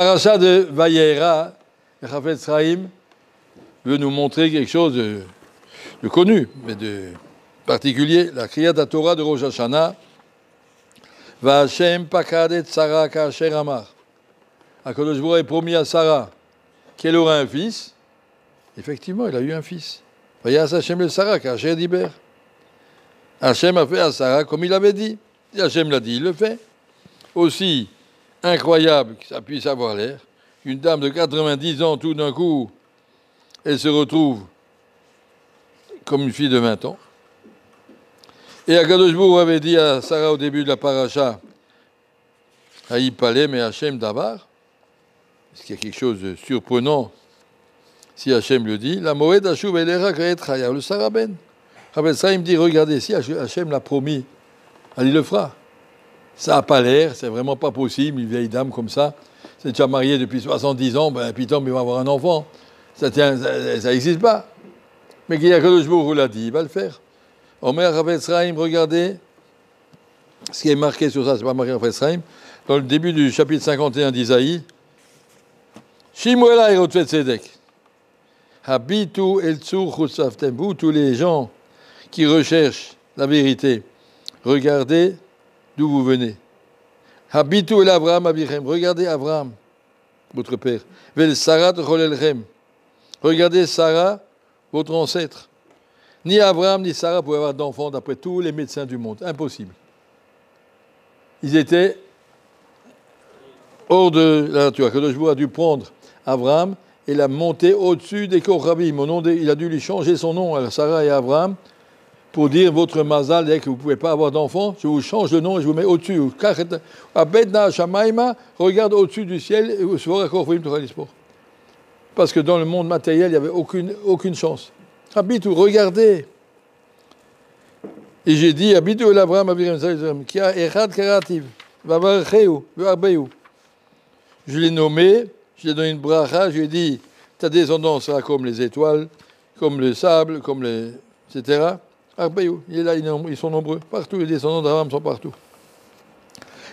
Paracha de Vayera, le Chafetz Chaim veut nous montrer quelque chose de connu, mais de particulier. La Kriyat Torah de Rosh Hashanah. Va Hashem pakad et Sarah ka'asher amar. HaKadosh Baruch Hu a promis à Sarah qu'elle aura un fils. Effectivement, il a eu un fils. Vayas Hashem le Sarah ka'asher diber. Hashem a fait à Sarah comme il avait dit. Si Hashem l'a dit, il le fait. Aussi incroyable que ça puisse avoir l'air, une dame de 90 ans, tout d'un coup, elle se retrouve comme une fille de 20 ans. Et HaKadosh Baruch Hu avait dit à Sarah au début de la paracha, Haïpalé, mais Hashem Davar, est-ce qu'il y a quelque chose de surprenant si Hashem le dit, la Moed Hashuv Elera Kaet Chaya, le Sarah Ben. Ça, il me dit, regardez, si Hashem l'a promis, il le fera. Ça n'a pas l'air, c'est vraiment pas possible, une vieille dame comme ça, c'est déjà mariée depuis 70 ans, ben Pitom, il va avoir un enfant. Ça n'existe pas. Mais HaKadosh Baruch Hu l'a dit, il va le faire. Omer Chafetz Chaim, regardez, ce qui est marqué sur ça, c'est pas marqué Chafetz Chaim, dans le début du chapitre 51 d'Isaïe, Shimuela et Rotvet Tzedek. Habitu el tzur chutzavtem. Vous, tous les gens qui recherchent la vérité, regardez d'où vous venez. Habitu el Abraham abichem. Regardez Abraham, votre père. Vel Sarah cholelchem. Regardez Sarah, votre ancêtre. Ni Abraham ni Sarah pouvaient avoir d'enfants d'après tous les médecins du monde. Impossible. Ils étaient hors de la nature. HaKadosh Baruch Hu a dû prendre Abraham et l'a monté au-dessus des Kochavim. Il a dû lui changer son nom à Sarah et à Abraham pour dire votre mazal, dès que vous ne pouvez pas avoir d'enfants, je vous change le nom et je vous mets au-dessus. Regarde au-dessus du ciel et parce que dans le monde matériel, il n'y avait aucune chance. Habitu, regardez. Et j'ai dit, Habitu el Abraham Aviram, qui a Echad Karativ, Vavarcheu, Varbeu. Je l'ai nommé, je lui ai donné une bracha, je lui ai dit, ta descendance sera comme les étoiles, comme le sable, comme les. etc. Arbeu, il est là, ils sont nombreux. Partout, les descendants d'Abraham sont partout.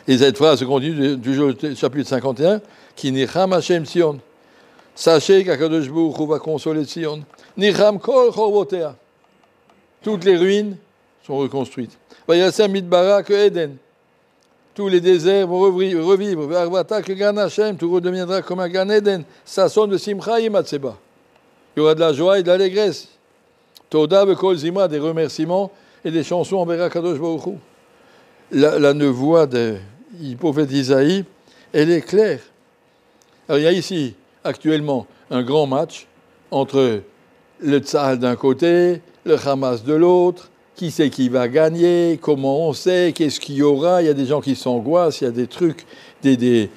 Et cette phrase se continue du chapitre 51, qui nicham Hashem Sion. Sachez qu'HaKadosh Baruch Hu va consoler Sion. Nicham kol chorvotea. Toutes les ruines sont reconstruites. Vayasem midbara que Eden. Tous les déserts vont revivre. Ve'arvata que Gan Hashem, tout redeviendra comme un Gan Eden. Ça sonne de Simcha Yimatseba. Il y aura de la joie et de l'allégresse. Toda ve'kol zima, des remerciements et des chansons envers HaKadosh Baruch Hu. La nevoie du prophète Isaïe, elle est claire. Alors il y a ici, actuellement, un grand match entre le Tzahal d'un côté, le Hamas de l'autre. Qui c'est qui va gagner? Comment on sait? Qu'est-ce qu'il y aura? Il y a des gens qui s'angoissent, il y a des trucs, des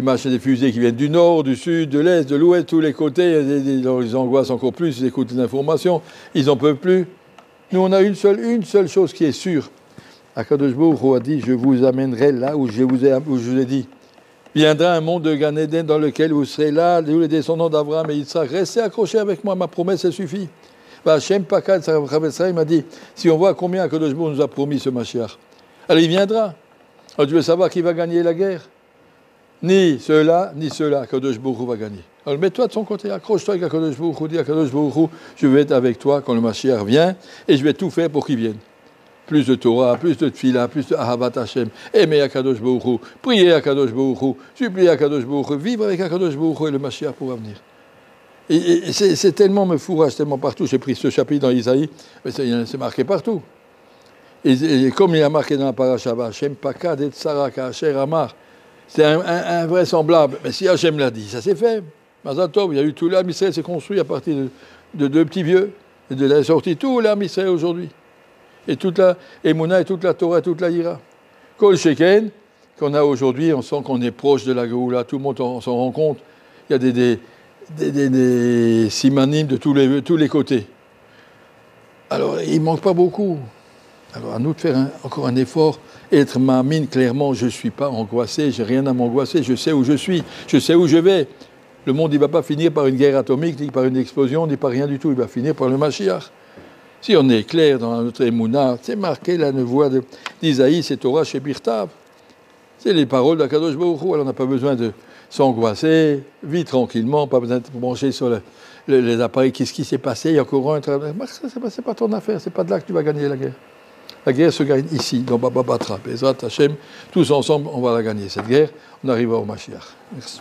machins, des fusées qui viennent du nord, du sud, de l'est, de l'ouest, tous les côtés. Ils angoissent encore plus, ils écoutent les informations, ils n'en peuvent plus. Nous, on a une seule chose qui est sûre. HaKadosh Baruch Hu a dit, je vous amènerai là où je vous ai dit. Viendra un monde de Gan Eden dans lequel vous serez là, les descendants d'Abraham et Yitzhak. Restez accrochés avec moi, ma promesse, elle suffit. Hashem Pakad, il m'a dit, si on voit combien HaKadosh Baruch Hu nous a promis ce Mashiach, alors il viendra. Alors tu veux savoir qui va gagner la guerre? Ni ceux-là, HaKadosh Baruch Hu va gagner. Alors mets-toi de son côté, accroche-toi avec HaKadosh Baruch Hu, dis HaKadosh Baruch Hu, je vais être avec toi quand le Mashiach vient, et je vais tout faire pour qu'il vienne. Plus de Torah, plus de Tfila, plus de Ahavat Hashem, aimer HaKadosh Baruch Hu, prier HaKadosh Baruch Hu, supplier HaKadosh Baruch Hu, vivre avec HaKadosh Baruch Hu et le Mashiach pourra venir. Et c'est tellement me fourrage, tellement partout. J'ai pris ce chapitre dans Isaïe, mais c'est marqué partout. Et comme il a marqué dans la paracha, Hashem Pakad et Sarah Ka'asher Amar, c'est invraisemblable. Mais si Hashem l'a dit, ça s'est fait. Mazal Tov, il y a eu tout l'âme Israël s'est construit à partir de deux petits vieux. Et de la sortie tout l'âme Israël aujourd'hui. Et toute la Emouna, et toute la Torah, et toute la Yira. Kol Sheken, qu'on a aujourd'hui, on sent qu'on est proche de la Géoula, tout le monde s'en rend compte. Il y a des simanim de tous les côtés. Alors, il ne manque pas beaucoup. Alors, à nous de faire encore un effort, être ma'amine clairement, je ne suis pas angoissé, je n'ai rien à m'angoisser, je sais où je suis, je sais où je vais. Le monde, il ne va pas finir par une guerre atomique, ni par une explosion, ni par rien du tout, il va finir par le Mashiach. Si on est clair dans notre émouna, c'est marqué la nevoie d'Isaïe, c'est Torah chez Birtav. C'est les paroles d'HaKadosh Baruch Hu, alors on n'a pas besoin s'angoisser, vis tranquillement, pas besoin de te brancher sur les appareils, qu'est-ce qui s'est passé, il y a encore un travail. C'est pas ton affaire, c'est pas de là que tu vas gagner la guerre. La guerre se gagne ici, dans Baba Batra. Bezrat Hashem, tous ensemble, on va la gagner, cette guerre. On arrivera au Mashiach. Merci.